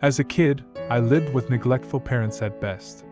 As a kid, I lived with neglectful parents at best.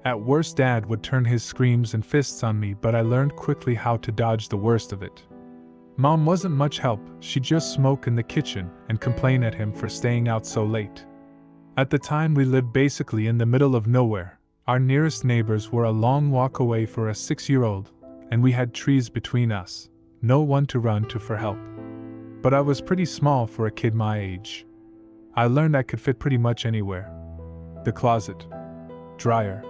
At worst, Dad would turn his screams and fists on me, but I learned quickly how to dodge the worst of it. Mom wasn't much help, she'd just smoke in the kitchen and complain at him for staying out so late. At the time, we lived basically in the middle of nowhere. Our nearest neighbors were a long walk away for a 6-year-old, and we had trees between us, no one to run to for help. But I was pretty small for a kid my age. I learned I could fit pretty much anywhere. The closet. Dryer.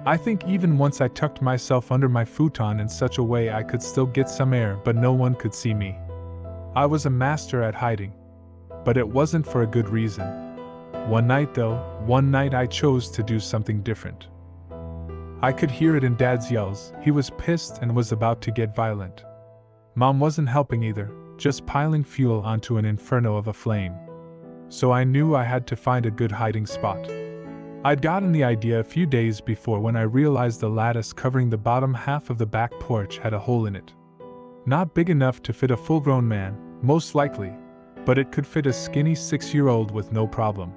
I think even once I tucked myself under my futon in such a way I could still get some air, but no one could see me. I was a master at hiding. But it wasn't for a good reason. One night I chose to do something different. I could hear it in Dad's yells. He was pissed and was about to get violent. Mom wasn't helping either, just piling fuel onto an inferno of a flame. So I knew I had to find a good hiding spot. I'd gotten the idea a few days before when I realized the lattice covering the bottom half of the back porch had a hole in it. Not big enough to fit a full-grown man, most likely, but it could fit a skinny 6-year-old with no problem.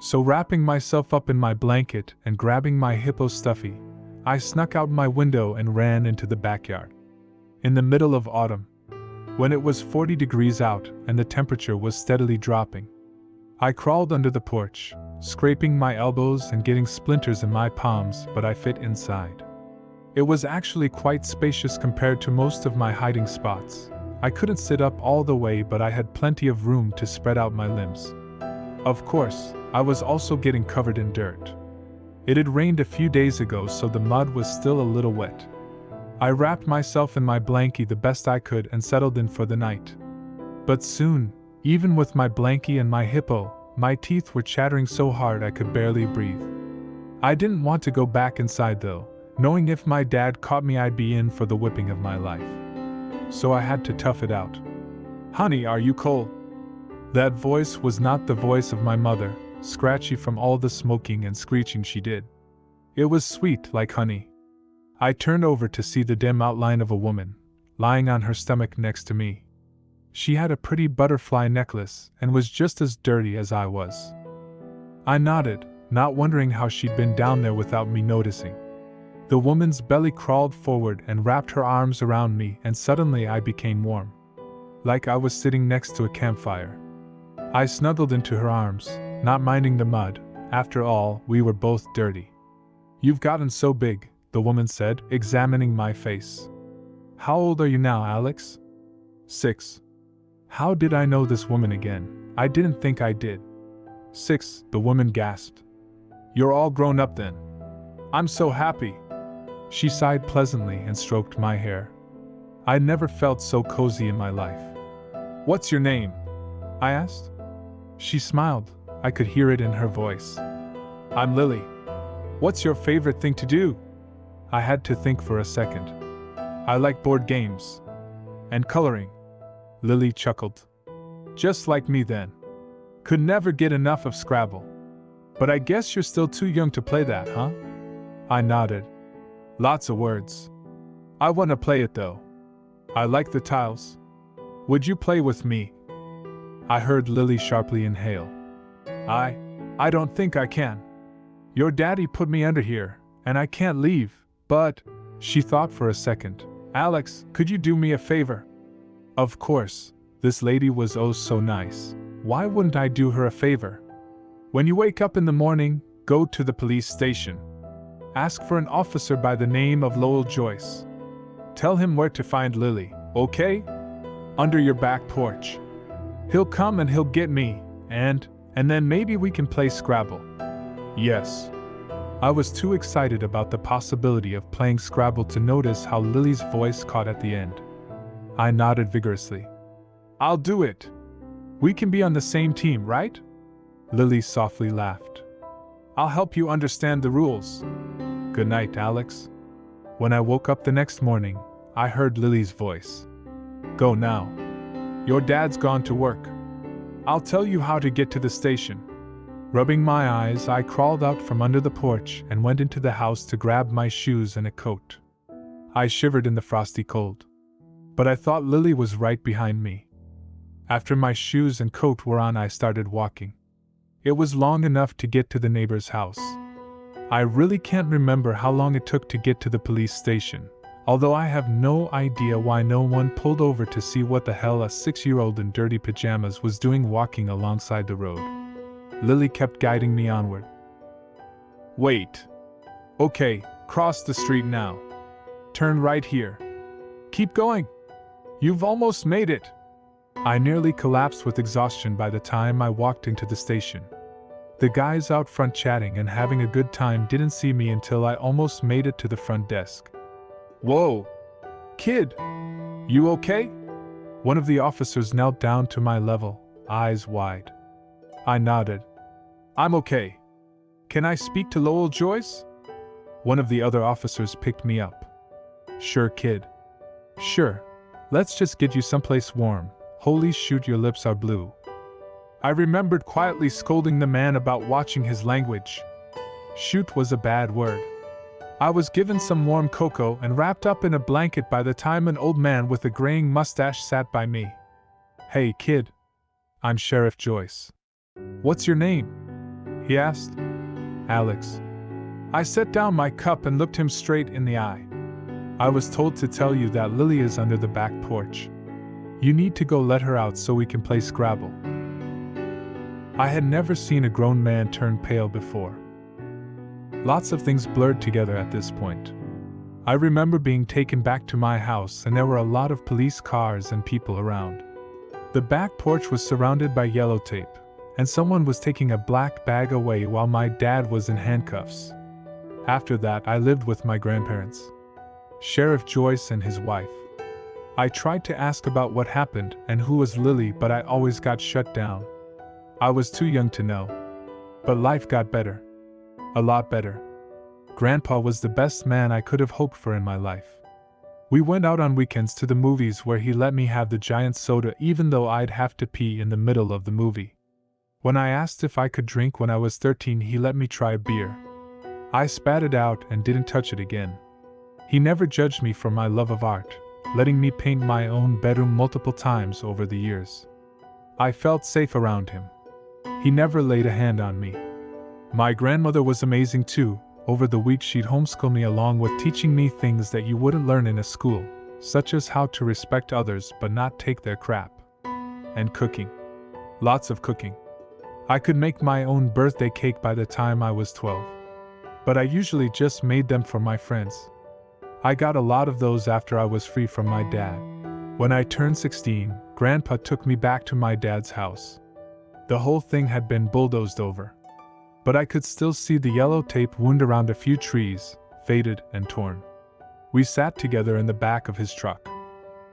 So wrapping myself up in my blanket and grabbing my hippo stuffy, I snuck out my window and ran into the backyard. In the middle of autumn, when it was 40 degrees out and the temperature was steadily dropping, I crawled under the porch, scraping my elbows and getting splinters in my palms, but I fit inside. It was actually quite spacious compared to most of my hiding spots. I couldn't sit up all the way, but I had plenty of room to spread out my limbs. Of course, I was also getting covered in dirt. It had rained a few days ago, so the mud was still a little wet. I wrapped myself in my blankie the best I could and settled in for the night. But soon, even with my blankie and my hippo, my teeth were chattering so hard I could barely breathe. I didn't want to go back inside though, knowing if my dad caught me I'd be in for the whipping of my life. So I had to tough it out. "Honey, are you cold?" That voice was not the voice of my mother, scratchy from all the smoking and screeching she did. It was sweet like honey. I turned over to see the dim outline of a woman, lying on her stomach next to me. She had a pretty butterfly necklace and was just as dirty as I was. I nodded, not wondering how she'd been down there without me noticing. The woman's belly crawled forward and wrapped her arms around me, and suddenly I became warm. Like I was sitting next to a campfire. I snuggled into her arms, not minding the mud. After all, we were both dirty. "You've gotten so big," the woman said, examining my face. "How old are you now, Alex?" 6. How did I know this woman again? I didn't think I did. 6, the woman gasped. "You're all grown up then. I'm so happy." She sighed pleasantly and stroked my hair. I'd never felt so cozy in my life. "What's your name?" I asked. She smiled. I could hear it in her voice. "I'm Lily." "What's your favorite thing to do?" I had to think for a second. "I like board games. And coloring." Lily chuckled. "Just like me then. Could never get enough of Scrabble. But I guess you're still too young to play that, huh?" I nodded. "Lots of words. I want to play it though. I like the tiles. Would you play with me?" I heard Lily sharply inhale. I don't think I can. Your daddy put me under here, and I can't leave, but..." She thought for a second. "Alex, could you do me a favor?" Of course, this lady was oh so nice. Why wouldn't I do her a favor? "When you wake up in the morning, go to the police station. Ask for an officer by the name of Lowell Joyce. Tell him where to find Lily, okay? Under your back porch. He'll come and he'll get me, and then maybe we can play Scrabble." Yes. I was too excited about the possibility of playing Scrabble to notice how Lily's voice caught at the end. I nodded vigorously. "I'll do it. We can be on the same team, right?" Lily softly laughed. "I'll help you understand the rules. Good night, Alex." When I woke up the next morning, I heard Lily's voice. "Go now. Your dad's gone to work. I'll tell you how to get to the station." Rubbing my eyes, I crawled out from under the porch and went into the house to grab my shoes and a coat. I shivered in the frosty cold. But I thought Lily was right behind me. After my shoes and coat were on, I started walking. It was long enough to get to the neighbor's house. I really can't remember how long it took to get to the police station, although I have no idea why no one pulled over to see what the hell a 6-year-old in dirty pajamas was doing walking alongside the road. Lily kept guiding me onward. Wait. Okay, cross the street now. Turn right here. Keep going. You've almost made it. I nearly collapsed with exhaustion by the time I walked into the station. The guys out front chatting and having a good time didn't see me until I almost made it to the front desk. Whoa! Kid! You okay? One of the officers knelt down to my level, eyes wide. I nodded. I'm okay. Can I speak to Lowell Joyce? One of the other officers picked me up. Sure, kid. Sure. Let's just get you someplace warm. Holy shoot, your lips are blue. I remembered quietly scolding the man about watching his language. Shoot was a bad word. I was given some warm cocoa and wrapped up in a blanket by the time an old man with a graying mustache sat by me. Hey, kid. I'm Sheriff Joyce. What's your name? He asked. Alex. I set down my cup and looked him straight in the eye. I was told to tell you that Lily is under the back porch. You need to go let her out so we can play Scrabble. I had never seen a grown man turn pale before. Lots of things blurred together at this point. I remember being taken back to my house and there were a lot of police cars and people around. The back porch was surrounded by yellow tape, and someone was taking a black bag away while my dad was in handcuffs. After that, I lived with my grandparents, Sheriff Joyce and his wife. I tried to ask about what happened and who was Lily, but I always got shut down. I was too young to know. But life got better. A lot better. Grandpa was the best man I could have hoped for in my life. We went out on weekends to the movies where he let me have the giant soda even though I'd have to pee in the middle of the movie. When I asked if I could drink when I was 13, he let me try a beer. I spat it out and didn't touch it again. He never judged me for my love of art, letting me paint my own bedroom multiple times over the years. I felt safe around him. He never laid a hand on me. My grandmother was amazing too. Over the week she'd homeschool me along with teaching me things that you wouldn't learn in a school, such as how to respect others but not take their crap. And cooking. Lots of cooking. I could make my own birthday cake by the time I was 12. But I usually just made them for my friends. I got a lot of those after I was free from my dad. When I turned 16, Grandpa took me back to my dad's house. The whole thing had been bulldozed over. But I could still see the yellow tape wound around a few trees, faded and torn. We sat together in the back of his truck.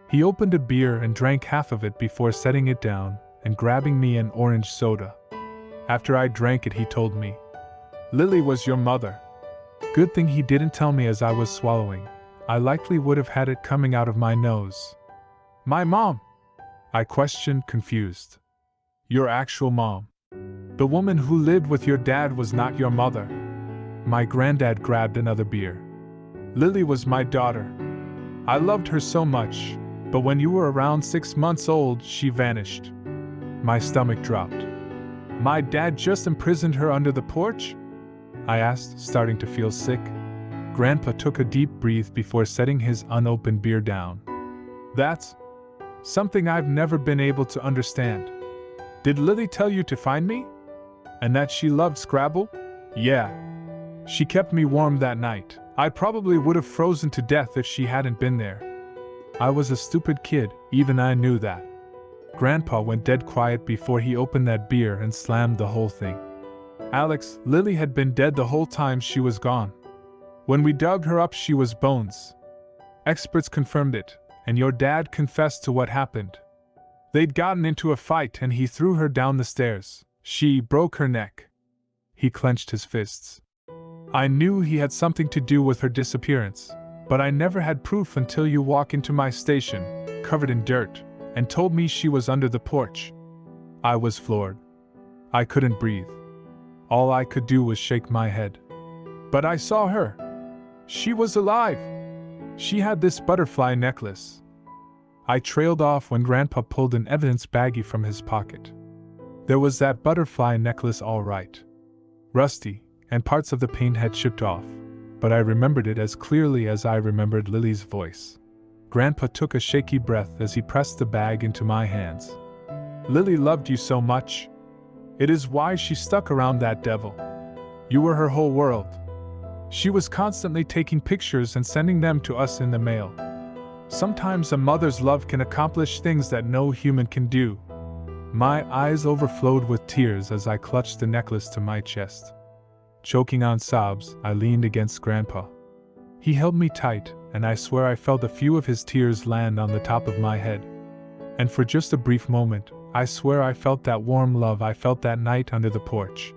He opened a beer and drank half of it before setting it down and grabbing me an orange soda. After I drank it, he told me, "Lily was your mother." Good thing he didn't tell me as I was swallowing. I likely would have had it coming out of my nose. "My mom?" I questioned, confused. "Your actual mom. The woman who lived with your dad was not your mother." My granddad grabbed another beer. "Lily was my daughter. I loved her so much, but when you were around 6 months old, she vanished." My stomach dropped. "My dad just imprisoned her under the porch?" I asked, starting to feel sick. Grandpa took a deep breath before setting his unopened beer down. "That's something I've never been able to understand. Did Lily tell you to find me? And that she loved Scrabble?" "Yeah. She kept me warm that night. I probably would have frozen to death if she hadn't been there." I was a stupid kid, even I knew that. Grandpa went dead quiet before he opened that beer and slammed the whole thing. "Alex, Lily had been dead the whole time she was gone. When we dug her up, she was bones. Experts confirmed it, and your dad confessed to what happened. They'd gotten into a fight and he threw her down the stairs. She broke her neck." He clenched his fists. "I knew he had something to do with her disappearance, but I never had proof until you walked into my station, covered in dirt, and told me she was under the porch." I was floored. I couldn't breathe. All I could do was shake my head. "But I saw her. She was alive. She had this butterfly necklace." I trailed off when Grandpa pulled an evidence baggie from his pocket. There was that butterfly necklace all right. Rusty, and parts of the paint had chipped off, but I remembered it as clearly as I remembered Lily's voice. Grandpa took a shaky breath as he pressed the bag into my hands. Lily loved you so much. It is why she stuck around that devil. You were her whole world. She was constantly taking pictures and sending them to us in the mail. Sometimes a mother's love can accomplish things that no human can do. My eyes overflowed with tears as I clutched the necklace to my chest. Choking on sobs, I leaned against Grandpa. He held me tight, and I swear I felt a few of his tears land on the top of my head. And for just a brief moment, I swear I felt that warm love I felt that night under the porch.